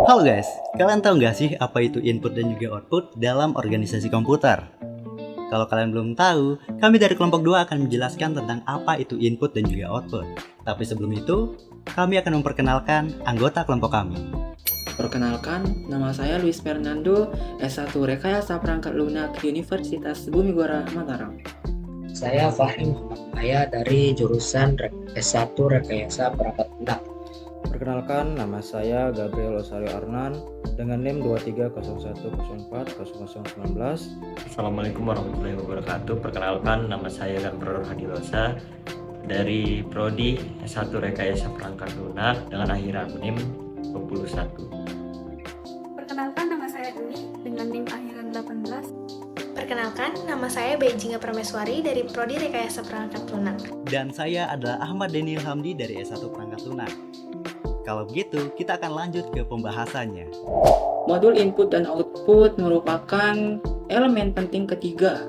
Halo guys, kalian tahu nggak sih apa itu input dan juga output dalam organisasi komputer? Kalau kalian belum tahu, kami dari kelompok 2 akan menjelaskan tentang apa itu input dan juga output. Tapi sebelum itu, kami akan memperkenalkan anggota kelompok kami. Perkenalkan, nama saya Luis Fernando, S1 Rekayasa Perangkat Lunak Universitas Bumi Gora, Mataram. Saya Fahri Muhammad Aya dari jurusan S1 Rekayasa Perangkat Lunak. Perkenalkan, nama saya Gabriel Osario Arnan dengan NIM 2301040019. Assalamualaikum warahmatullahi wabarakatuh. Perkenalkan, nama saya Gabriel Hadilosa dari Prodi S1 Rekayasa Perangkat Lunak dengan akhiran NIM 21. Perkenalkan, nama saya Dwi dengan NIM akhiran 18. Perkenalkan, nama saya Beijinga Prameswari dari Prodi Rekayasa Perangkat Lunak. Dan saya adalah Ahmad Daniel Hamdi dari S1 Perangkat Lunak. Kalau begitu, kita akan lanjut ke pembahasannya. Modul input dan output merupakan elemen penting ketiga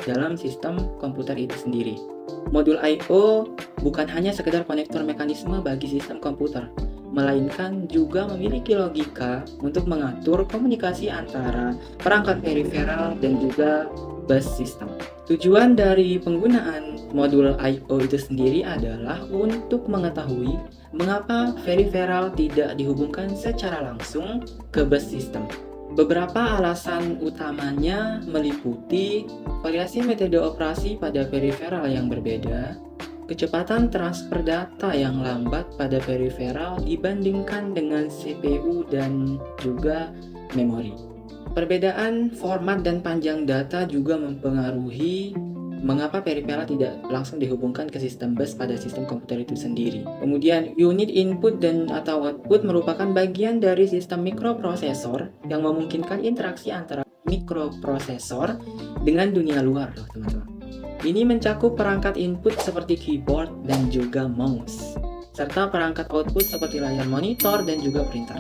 dalam sistem komputer itu sendiri. Modul I/O bukan hanya sekedar konektor mekanisme bagi sistem komputer, melainkan juga memiliki logika untuk mengatur komunikasi antara perangkat periferal dan juga bus system. Tujuan dari penggunaan modul I/O itu sendiri adalah untuk mengetahui mengapa periferal tidak dihubungkan secara langsung ke bus system. Beberapa alasan utamanya meliputi variasi metode operasi pada periferal yang berbeda, kecepatan transfer data yang lambat pada periferal dibandingkan dengan CPU dan juga memori. Perbedaan format dan panjang data juga mempengaruhi mengapa periferal tidak langsung dihubungkan ke sistem bus pada sistem komputer itu sendiri. Kemudian, unit input dan atau output merupakan bagian dari sistem mikroprosesor yang memungkinkan interaksi antara mikroprosesor dengan dunia luar, teman-teman. Ini mencakup perangkat input seperti keyboard dan juga mouse, serta perangkat output seperti layar monitor dan juga printer.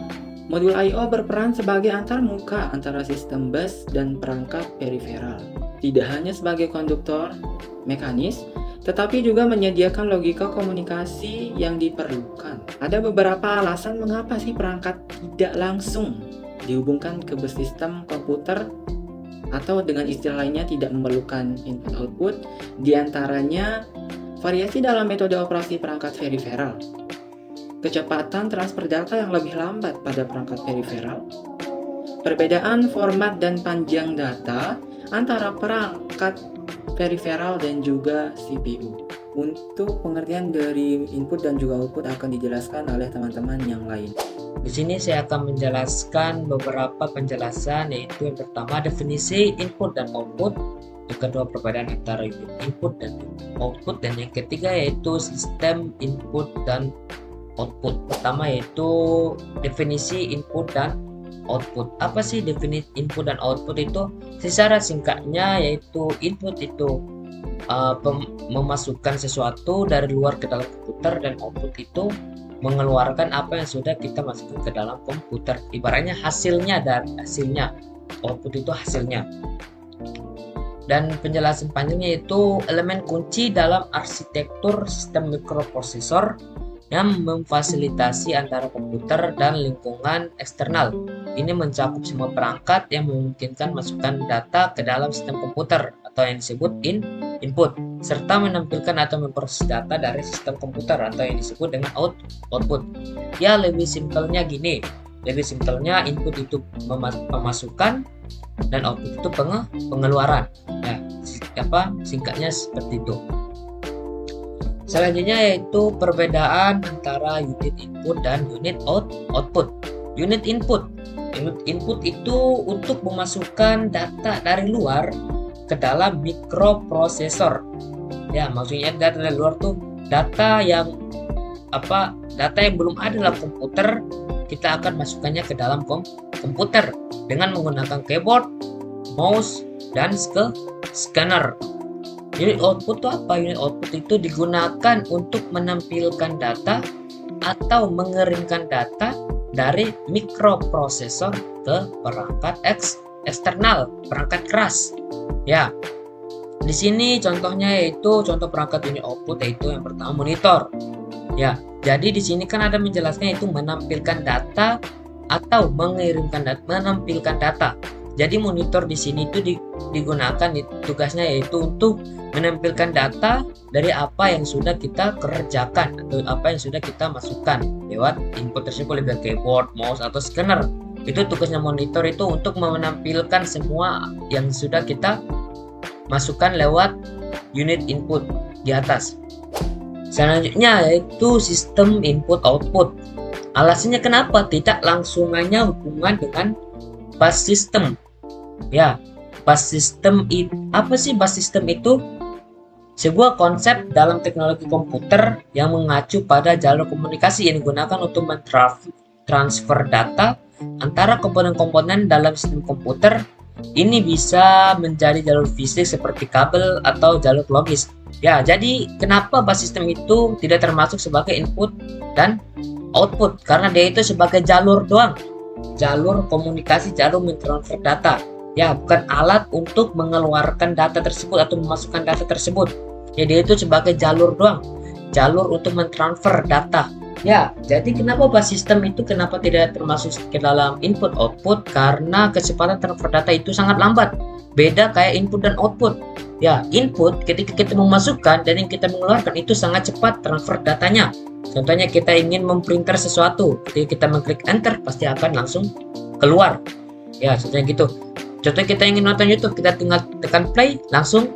Modul I/O berperan sebagai antarmuka antara sistem bus dan perangkat periferal. Tidak hanya sebagai konduktor mekanis, tetapi juga menyediakan logika komunikasi yang diperlukan. Ada beberapa alasan mengapa sih perangkat tidak langsung dihubungkan ke bus sistem komputer atau dengan istilah lainnya tidak memerlukan input output, diantaranya variasi dalam metode operasi perangkat periferal, kecepatan transfer data yang lebih lambat pada perangkat periferal, perbedaan format dan panjang data antara perangkat periferal dan juga CPU. Untuk pengertian dari input dan juga output akan dijelaskan oleh teman-teman yang lain. Di sini saya akan menjelaskan beberapa penjelasan, yaitu yang pertama definisi input dan output, yang kedua perbedaan antara input dan output, dan yang ketiga yaitu sistem input dan output. Pertama yaitu definisi input dan output. Apa sih definisi input dan output itu? Secara singkatnya yaitu input itu memasukkan sesuatu dari luar ke dalam komputer, dan output itu mengeluarkan apa yang sudah kita masukkan ke dalam komputer. Ibaratnya hasilnya output itu hasilnya. Dan penjelasan panjangnya itu elemen kunci dalam arsitektur sistem mikroprosesor yang memfasilitasi antara komputer dan lingkungan eksternal. Ini mencakup semua perangkat yang memungkinkan masukkan data ke dalam sistem komputer atau yang disebut input, serta menampilkan atau memproses data dari sistem komputer atau yang disebut dengan output. Ya, lebih simpelnya gini. Lebih simpelnya input itu pemasukan dan output itu pengeluaran. Ya, singkatnya seperti itu. Selanjutnya yaitu perbedaan antara unit input dan unit output. Unit input itu untuk memasukkan data dari luar ke dalam mikroprosesor. Ya, maksudnya data dari luar tuh data yang belum ada dalam komputer, kita akan masukkannya ke dalam komputer dengan menggunakan keyboard, mouse, dan scanner. Unit output itu apa? Unit output itu digunakan untuk menampilkan data atau mengeringkan data dari mikroprosesor ke perangkat eksternal, perangkat keras. Ya, di sini contohnya yaitu contoh perangkat unit output yaitu yang pertama monitor. Ya, jadi di sini kan ada menjelaskan itu menampilkan data atau menampilkan data. Jadi monitor di sini itu digunakan tugasnya yaitu untuk menampilkan data dari apa yang sudah kita kerjakan atau apa yang sudah kita masukkan lewat input tersebut, lebih keyboard, mouse atau scanner. Itu tugasnya monitor itu untuk menampilkan semua yang sudah kita masukkan lewat unit input di atas. Selanjutnya yaitu sistem input output. Alasannya kenapa tidak langsungannya hubungan dengan bus system. Ya, bus system apa sih bus system itu? Sebuah konsep dalam teknologi komputer yang mengacu pada jalur komunikasi yang digunakan untuk mentransfer data antara komponen-komponen dalam sistem komputer. Ini bisa menjadi jalur fisik seperti kabel atau jalur logis. Ya, jadi kenapa bus system itu tidak termasuk sebagai input dan output? Karena dia itu sebagai jalur doang. Jalur komunikasi, jalur mentransfer data. Ya, bukan alat untuk mengeluarkan data tersebut atau memasukkan data tersebut. Ya, dia itu sebagai jalur doang. Jalur untuk mentransfer data. Ya, jadi kenapa bus system itu kenapa tidak termasuk ke dalam input output? Karena kecepatan transfer data itu sangat lambat. Beda kayak input dan output. Ya, input ketika kita memasukkan dan yang kita mengeluarkan itu sangat cepat transfer datanya. Contohnya kita ingin memprinter sesuatu, ketika kita mengklik enter pasti akan langsung keluar. Ya, contohnya gitu. Contohnya kita ingin nonton YouTube, kita tinggal tekan play, langsung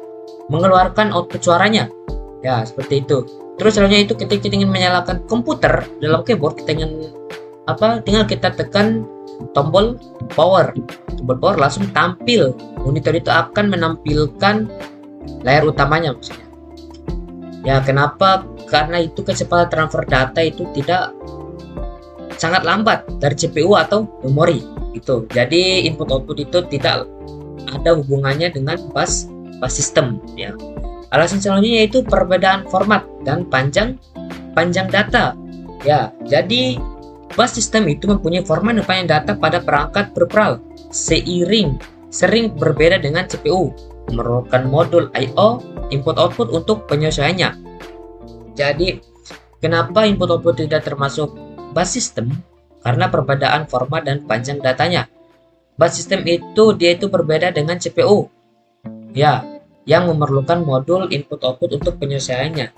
mengeluarkan output suaranya. Ya, seperti itu. Terus selanjutnya itu ketika kita ingin menyalakan komputer dalam keyboard, kita ingin tinggal kita tekan tombol power. Tombol power langsung tampil. Monitor itu akan menampilkan layar utamanya maksudnya. Ya, kenapa? Karena itu kecepatan transfer data itu tidak sangat lambat dari CPU atau memori gitu. Jadi input output itu tidak ada hubungannya dengan bus system ya. Alasan selanjutnya yaitu perbedaan format dan panjang data. Ya, jadi bus system itu mempunyai format dan panjang data pada perangkat berperal sering berbeda dengan CPU, memerlukan modul I/O input output untuk penyesuaiannya. Jadi, kenapa input output tidak termasuk bus system? Karena perbedaan format dan panjang datanya. Bus system itu berbeda dengan CPU. Ya, yang memerlukan modul input output untuk penyesuaiannya.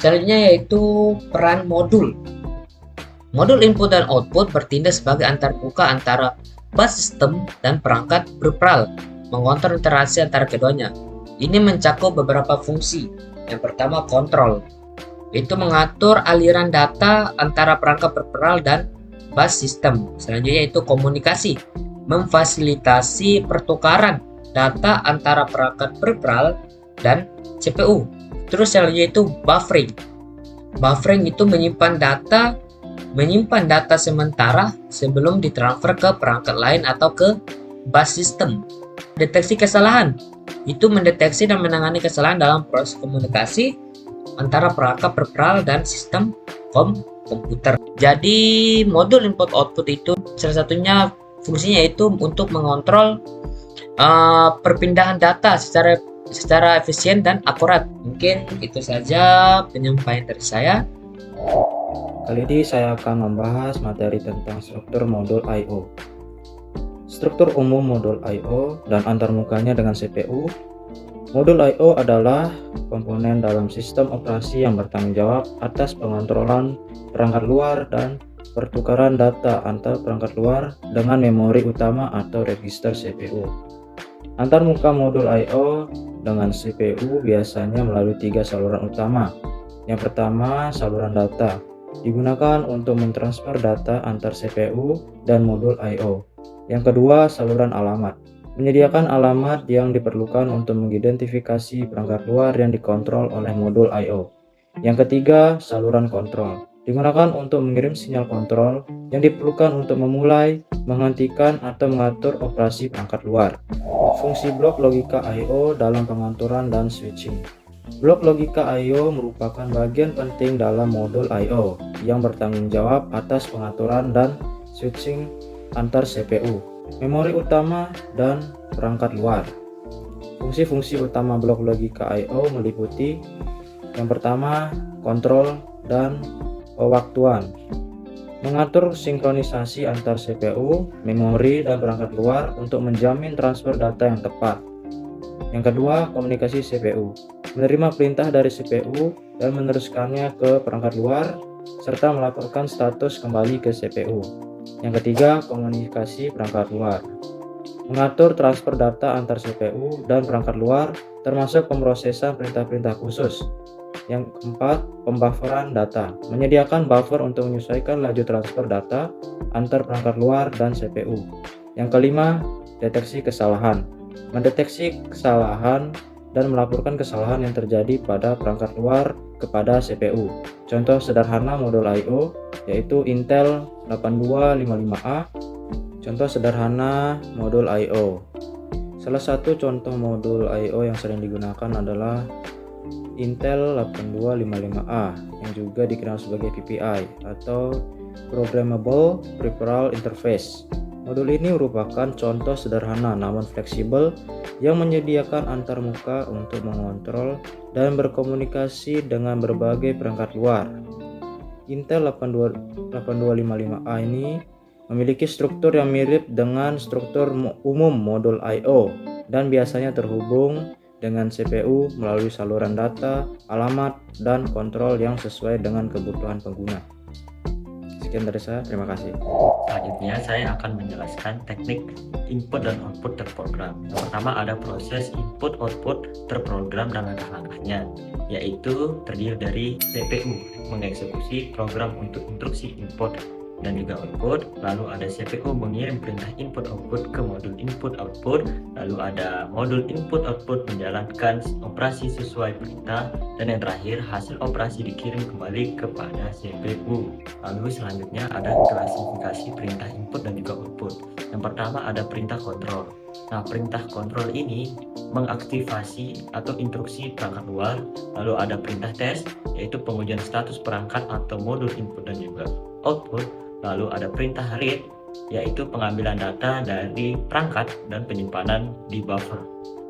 Selanjutnya yaitu peran modul. Modul input dan output bertindak sebagai antarmuka antara bus system dan perangkat berperal, mengontrol interaksi antara keduanya. Ini mencakup beberapa fungsi. Yang pertama, kontrol. Itu mengatur aliran data antara perangkat berperal dan bus system. Selanjutnya itu komunikasi, memfasilitasi pertukaran data antara perangkat berperal dan CPU. Terus selanjutnya itu buffering. Buffering itu menyimpan data sementara sebelum ditransfer ke perangkat lain atau ke bus system. Deteksi kesalahan itu mendeteksi dan menangani kesalahan dalam proses komunikasi antara perangkat berperal dan sistem komputer. Jadi modul input output itu salah satunya fungsinya itu untuk mengontrol perpindahan data secara efisien dan akurat. Mungkin itu saja penyampaian dari saya. Kali ini saya akan membahas materi tentang struktur modul I/O. Struktur umum modul I/O dan antarmukanya dengan CPU. Modul I/O adalah komponen dalam sistem operasi yang bertanggung jawab atas pengontrolan perangkat luar dan pertukaran data antar perangkat luar dengan memori utama atau register CPU. Antarmuka modul I/O dengan CPU biasanya melalui 3 saluran utama. Yang pertama, saluran data, digunakan untuk mentransfer data antar CPU dan modul I/O. Yang kedua, saluran alamat, menyediakan alamat yang diperlukan untuk mengidentifikasi perangkat luar yang dikontrol oleh modul I/O. Yang ketiga, saluran kontrol, digunakan untuk mengirim sinyal kontrol yang diperlukan untuk memulai, menghentikan, atau mengatur operasi perangkat luar. Fungsi blok logika I/O dalam pengaturan dan switching. Blok logika I/O merupakan bagian penting dalam modul I/O yang bertanggung jawab atas pengaturan dan switching antar CPU, memori utama, dan perangkat luar. Fungsi-fungsi utama blok logika I/O meliputi yang pertama, kontrol dan pewaktuan. mengatur sinkronisasi antar CPU, memori, dan perangkat luar untuk menjamin transfer data yang tepat. Yang kedua, komunikasi CPU, menerima perintah dari CPU dan meneruskannya ke perangkat luar, serta melaporkan status kembali ke CPU. Yang ketiga, komunikasi perangkat luar, mengatur transfer data antar CPU dan perangkat luar, termasuk pemrosesan perintah-perintah khusus. Yang keempat, pembufferan data, menyediakan buffer untuk menyesuaikan laju transfer data antar perangkat luar dan CPU. Yang kelima, deteksi kesalahan, mendeteksi kesalahan dan melaporkan kesalahan yang terjadi pada perangkat luar kepada CPU. Contoh sederhana modul I/O yaitu Intel 8255A. Contoh sederhana modul I/O. Salah satu contoh modul I/O yang sering digunakan adalah Intel 8255A yang juga dikenal sebagai PPI atau Programmable Peripheral Interface. Modul ini merupakan contoh sederhana namun fleksibel yang menyediakan antarmuka untuk mengontrol dan berkomunikasi dengan berbagai perangkat luar. Intel 8255A ini memiliki struktur yang mirip dengan struktur umum modul I/O dan biasanya terhubung dengan CPU melalui saluran data, alamat, dan kontrol yang sesuai dengan kebutuhan pengguna. Sekian dari saya, terima kasih. Selanjutnya saya akan menjelaskan teknik input dan output terprogram. Yang pertama ada proses input output terprogram dan langkah-langkahnya, yaitu terdiri dari CPU mengeksekusi program untuk instruksi input dan juga output, lalu ada CPU mengirim perintah input output ke modul input output, lalu ada modul input output menjalankan operasi sesuai perintah, dan yang terakhir hasil operasi dikirim kembali kepada CPU. Lalu selanjutnya ada klasifikasi perintah input dan juga output. Yang pertama ada perintah kontrol. Nah, perintah kontrol ini mengaktifasi atau instruksi perangkat luar, lalu ada perintah tes yaitu pengujian status perangkat atau modul input dan juga output. Lalu ada perintah read, yaitu pengambilan data dari perangkat dan penyimpanan di buffer.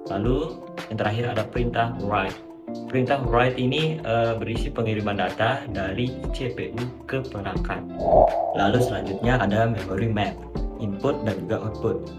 Lalu yang terakhir ada perintah write. Perintah write ini berisi pengiriman data dari CPU ke perangkat. Lalu selanjutnya ada memory map, input dan juga output,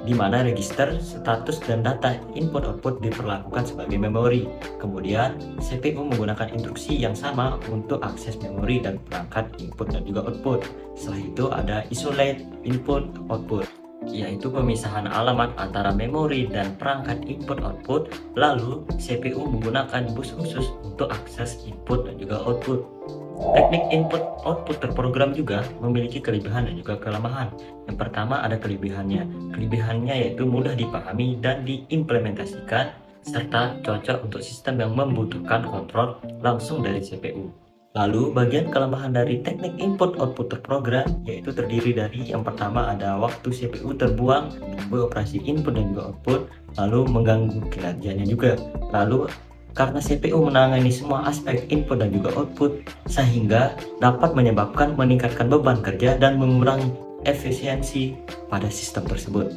di mana register, status, dan data input output diperlakukan sebagai memori. Kemudian CPU menggunakan instruksi yang sama untuk akses memori dan perangkat input dan juga output. Setelah itu ada isolate input output, yaitu pemisahan alamat antara memori dan perangkat input output. Lalu CPU menggunakan bus khusus untuk akses input dan juga output. Teknik input output terprogram juga memiliki kelebihan dan juga kelemahan. Yang pertama ada kelebihannya. Kelebihannya yaitu mudah dipahami dan diimplementasikan serta cocok untuk sistem yang membutuhkan kontrol langsung dari CPU. Lalu bagian kelemahan dari teknik input output terprogram yaitu terdiri dari yang pertama ada waktu CPU terbuang beroperasi input dan juga output, lalu mengganggu kinerjanya juga. Lalu karena CPU menangani semua aspek input dan juga output, sehingga dapat menyebabkan meningkatkan beban kerja dan mengurangi efisiensi pada sistem tersebut.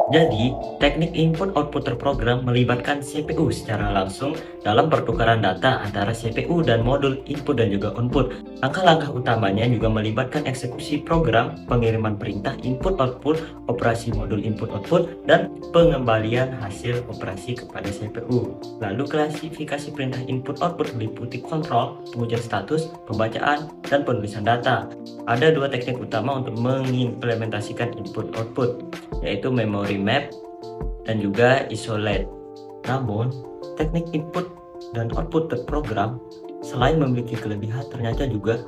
Jadi, teknik input output terprogram melibatkan CPU secara langsung dalam pertukaran data antara CPU dan modul input dan juga output. Langkah-langkah utamanya juga melibatkan eksekusi program, pengiriman perintah input output, operasi modul input output, dan pengembalian hasil operasi kepada CPU. Lalu klasifikasi perintah input output meliputi kontrol, pengujian status, pembacaan, dan penulisan data. Ada dua teknik utama untuk mengimplementasikan input output, yaitu memory map dan juga isolate. Namun, teknik input dan output terprogram selain memiliki kelebihan ternyata juga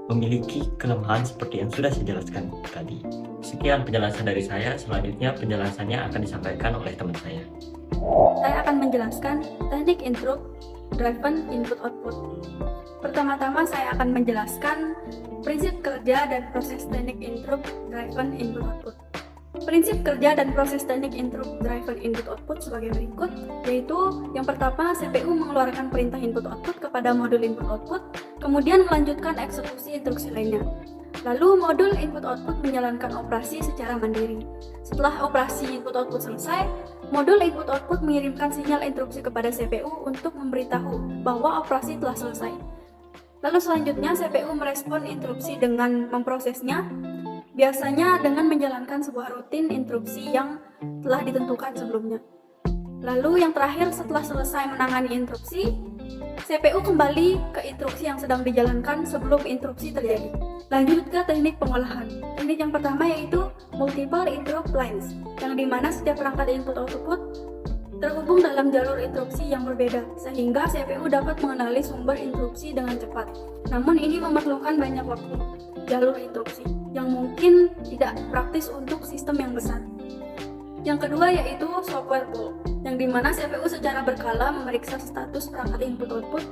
memiliki kelemahan seperti yang sudah saya jelaskan tadi. Sekian penjelasan dari saya, selanjutnya penjelasannya akan disampaikan oleh teman saya. Saya akan menjelaskan teknik interrupt driven input output. Pertama-tama saya akan menjelaskan prinsip kerja dan proses teknik interrupt driven input output. Prinsip kerja dan proses teknik interrupt driven input output sebagai berikut, yaitu yang pertama CPU mengeluarkan perintah input output kepada modul input output, kemudian melanjutkan eksekusi instruksi lainnya. Lalu modul input output menjalankan operasi secara mandiri. Setelah operasi input output selesai, modul input output mengirimkan sinyal instruksi kepada CPU untuk memberitahu bahwa operasi telah selesai. Lalu selanjutnya CPU merespon interupsi dengan memprosesnya, biasanya dengan menjalankan sebuah rutin interupsi yang telah ditentukan sebelumnya. Lalu yang terakhir, setelah selesai menangani interupsi, CPU kembali ke instruksi yang sedang dijalankan sebelum interupsi terjadi. Lanjut ke teknik pengolahan. Teknik yang pertama yaitu multiple interrupt lines, yang dimana setiap perangkat input output terhubung dalam jalur interupsi yang berbeda, sehingga CPU dapat mengenali sumber interupsi dengan cepat. Namun ini memerlukan banyak waktu jalur interupsi, yang mungkin tidak praktis untuk sistem yang besar. Yang kedua yaitu software pool, yang dimana CPU secara berkala memeriksa status perangkat input-output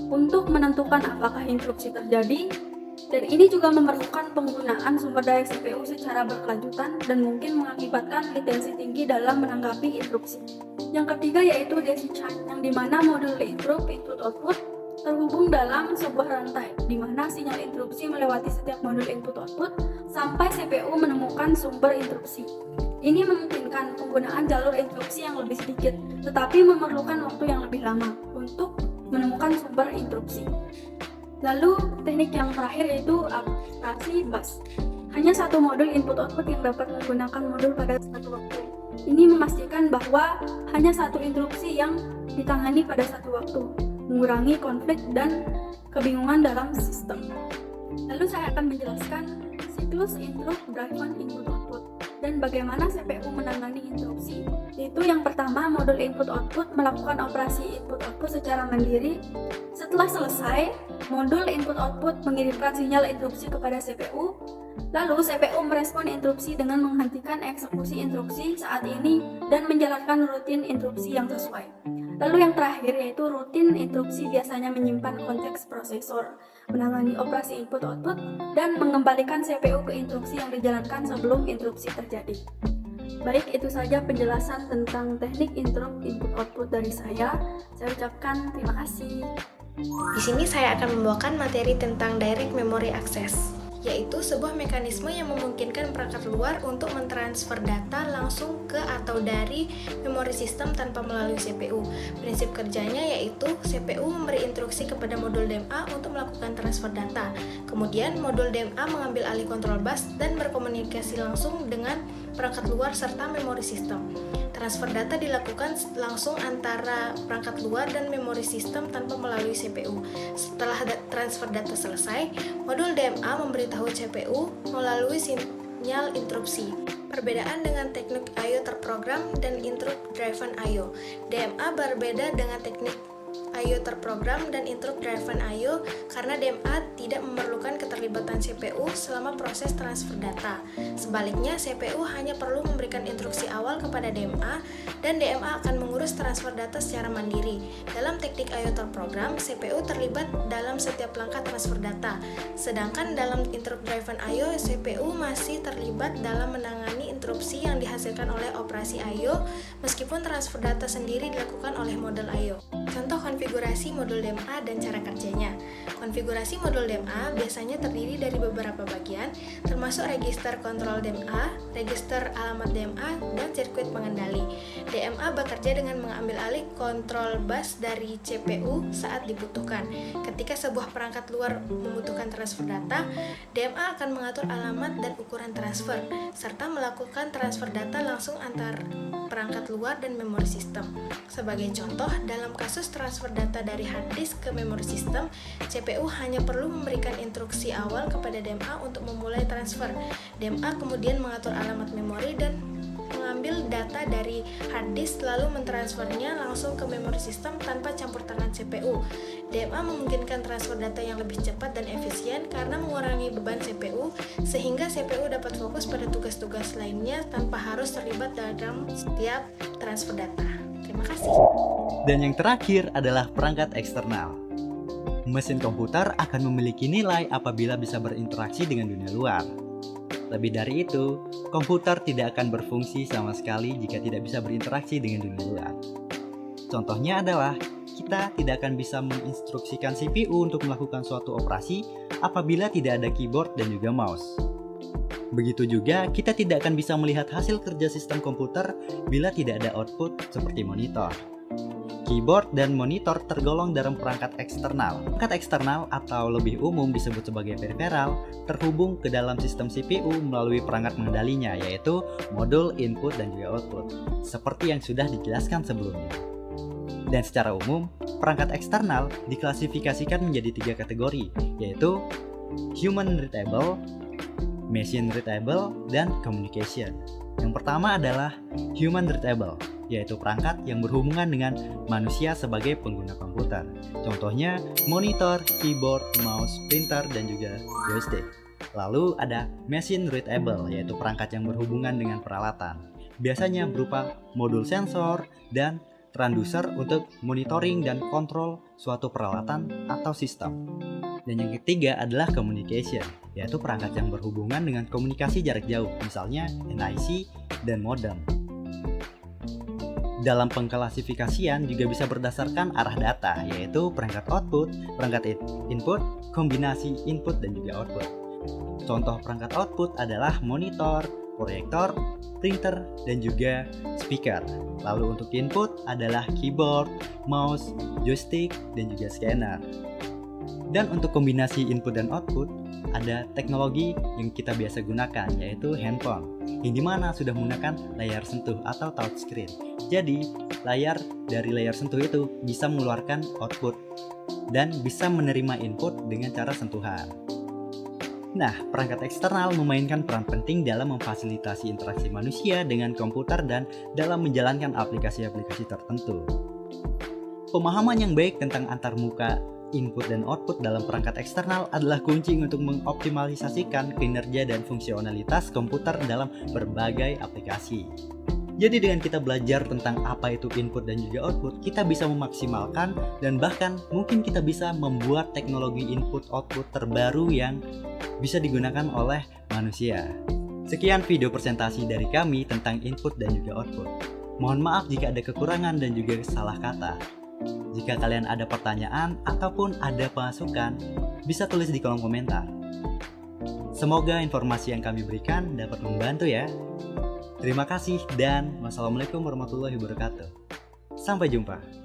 untuk menentukan apakah interupsi terjadi, dan ini juga memerlukan penggunaan sumber daya CPU secara berkelanjutan dan mungkin mengakibatkan latensi tinggi dalam menanggapi interupsi. Yang ketiga yaitu daisy chain, yang dimana modul interrupt input-output terhubung dalam sebuah rantai, di mana sinyal interupsi melewati setiap modul input-output sampai CPU menemukan sumber interupsi. Ini memungkinkan penggunaan jalur interupsi yang lebih sedikit, tetapi memerlukan waktu yang lebih lama untuk menemukan sumber interupsi. Lalu, teknik yang terakhir yaitu abstraksi bus. Hanya satu modul input-output yang dapat menggunakan modul pada satu waktu. Ini memastikan bahwa hanya satu interupsi yang ditangani pada satu waktu, mengurangi konflik dan kebingungan dalam sistem. Lalu saya akan menjelaskan siklus interrupt driven input-output dan bagaimana CPU menangani interupsi, yaitu yang pertama, modul input-output melakukan operasi input-output secara mandiri. Setelah selesai, modul input-output mengirimkan sinyal interupsi kepada CPU, lalu CPU merespon interupsi dengan menghentikan eksekusi interupsi saat ini dan menjalankan rutin interupsi yang sesuai. Lalu yang terakhir yaitu rutin interupsi biasanya menyimpan konteks prosesor, menangani operasi input-output, dan mengembalikan CPU ke interupsi yang dijalankan sebelum interupsi terjadi. Baik, itu saja penjelasan tentang teknik interrupt input-output dari saya. Saya ucapkan terima kasih. Di sini saya akan membawakan materi tentang Direct Memory Access, yaitu sebuah mekanisme yang memungkinkan perangkat luar untuk mentransfer data langsung ke atau dari memori sistem tanpa melalui CPU. Prinsip kerjanya yaitu CPU memberi instruksi kepada modul DMA untuk melakukan transfer data. Kemudian modul DMA mengambil alih kontrol bus dan berkomunikasi langsung dengan perangkat luar serta memori sistem. Transfer data dilakukan langsung antara perangkat luar dan memori sistem tanpa melalui CPU. Setelah transfer data selesai, modul DMA memberitahu CPU melalui sinyal interupsi. Perbedaan dengan teknik I/O terprogram dan interrupt driven I/O. DMA berbeda dengan teknik I/O terprogram dan interrupt driven I/O karena DMA tidak memerlukan keterlibatan CPU selama proses transfer data. Sebaliknya, CPU hanya perlu memberikan instruksi awal kepada DMA dan DMA akan mengurus transfer data secara mandiri. Dalam teknik I/O terprogram, CPU terlibat dalam setiap langkah transfer data. Sedangkan dalam interrupt driven I/O, CPU masih terlibat dalam menangani interupsi yang dihasilkan oleh operasi I/O meskipun transfer data sendiri dilakukan oleh modul I/O. Contoh konfigurasi modul DMA dan cara kerjanya. Konfigurasi modul DMA biasanya terdiri dari beberapa bagian, termasuk register kontrol DMA, register alamat DMA, dan sirkuit pengendali. DMA bekerja dengan mengambil alih kontrol bus dari CPU saat dibutuhkan. Ketika sebuah perangkat luar membutuhkan transfer data, DMA akan mengatur alamat dan ukuran transfer, serta melakukan transfer data langsung antar perangkat luar dan memori sistem. Sebagai contoh, dalam kasus transfer data dari hard disk ke memori sistem, CPU hanya perlu memberikan instruksi awal kepada DMA untuk memulai transfer. DMA kemudian mengatur alamat memori dan mengambil data dari hard disk lalu mentransfernya langsung ke memori sistem tanpa campur tangan CPU. DMA memungkinkan transfer data yang lebih cepat dan efisien karena mengurangi beban CPU, sehingga CPU dapat fokus pada tugas-tugas lainnya tanpa harus terlibat dalam setiap transfer data. Terima kasih. Dan yang terakhir adalah perangkat eksternal. Mesin komputer akan memiliki nilai apabila bisa berinteraksi dengan dunia luar. Lebih dari itu, komputer tidak akan berfungsi sama sekali jika tidak bisa berinteraksi dengan dunia luar. Contohnya adalah, kita tidak akan bisa menginstruksikan CPU untuk melakukan suatu operasi apabila tidak ada keyboard dan juga mouse. Begitu juga, kita tidak akan bisa melihat hasil kerja sistem komputer bila tidak ada output seperti monitor. keyboard, dan monitor tergolong dalam perangkat eksternal. Perangkat eksternal atau lebih umum disebut sebagai peripheral terhubung ke dalam sistem CPU melalui perangkat pengendalinya, yaitu modul input dan juga output, seperti yang sudah dijelaskan sebelumnya. Dan secara umum, perangkat eksternal diklasifikasikan menjadi 3 kategori, yaitu human readable, machine readable, dan communication. Yang pertama adalah human readable, yaitu perangkat yang berhubungan dengan manusia sebagai pengguna komputer. Contohnya monitor, keyboard, mouse, printer, dan juga joystick. Lalu ada machine readable, yaitu perangkat yang berhubungan dengan peralatan. Biasanya berupa modul sensor dan transducer untuk monitoring dan kontrol suatu peralatan atau sistem. Dan yang ketiga adalah communication, yaitu perangkat yang berhubungan dengan komunikasi jarak jauh, misalnya NIC dan modem. Dalam pengklasifikasian juga bisa berdasarkan arah data, yaitu perangkat output, perangkat input, kombinasi input dan juga output. Contoh perangkat output adalah monitor, proyektor, printer, dan juga speaker. Lalu untuk input adalah keyboard, mouse, joystick, dan juga scanner. Dan untuk kombinasi input dan output, ada teknologi yang kita biasa gunakan, yaitu handphone, yang dimana sudah menggunakan layar sentuh atau touchscreen. Jadi, layar dari layar sentuh itu bisa mengeluarkan output dan bisa menerima input dengan cara sentuhan. Nah, perangkat eksternal memainkan peran penting dalam memfasilitasi interaksi manusia dengan komputer dan dalam menjalankan aplikasi-aplikasi tertentu. Pemahaman yang baik tentang antarmuka input dan output dalam perangkat eksternal adalah kunci untuk mengoptimalisasikan kinerja dan fungsionalitas komputer dalam berbagai aplikasi. Jadi dengan kita belajar tentang apa itu input dan juga output, kita bisa memaksimalkan dan bahkan mungkin kita bisa membuat teknologi input-output terbaru yang bisa digunakan oleh manusia. Sekian video presentasi dari kami tentang input dan juga output. Mohon maaf jika ada kekurangan dan juga salah kata. Jika kalian ada pertanyaan ataupun ada masukan, bisa tulis di kolom komentar. Semoga informasi yang kami berikan dapat membantu ya. Terima kasih dan wassalamualaikum warahmatullahi wabarakatuh. Sampai jumpa.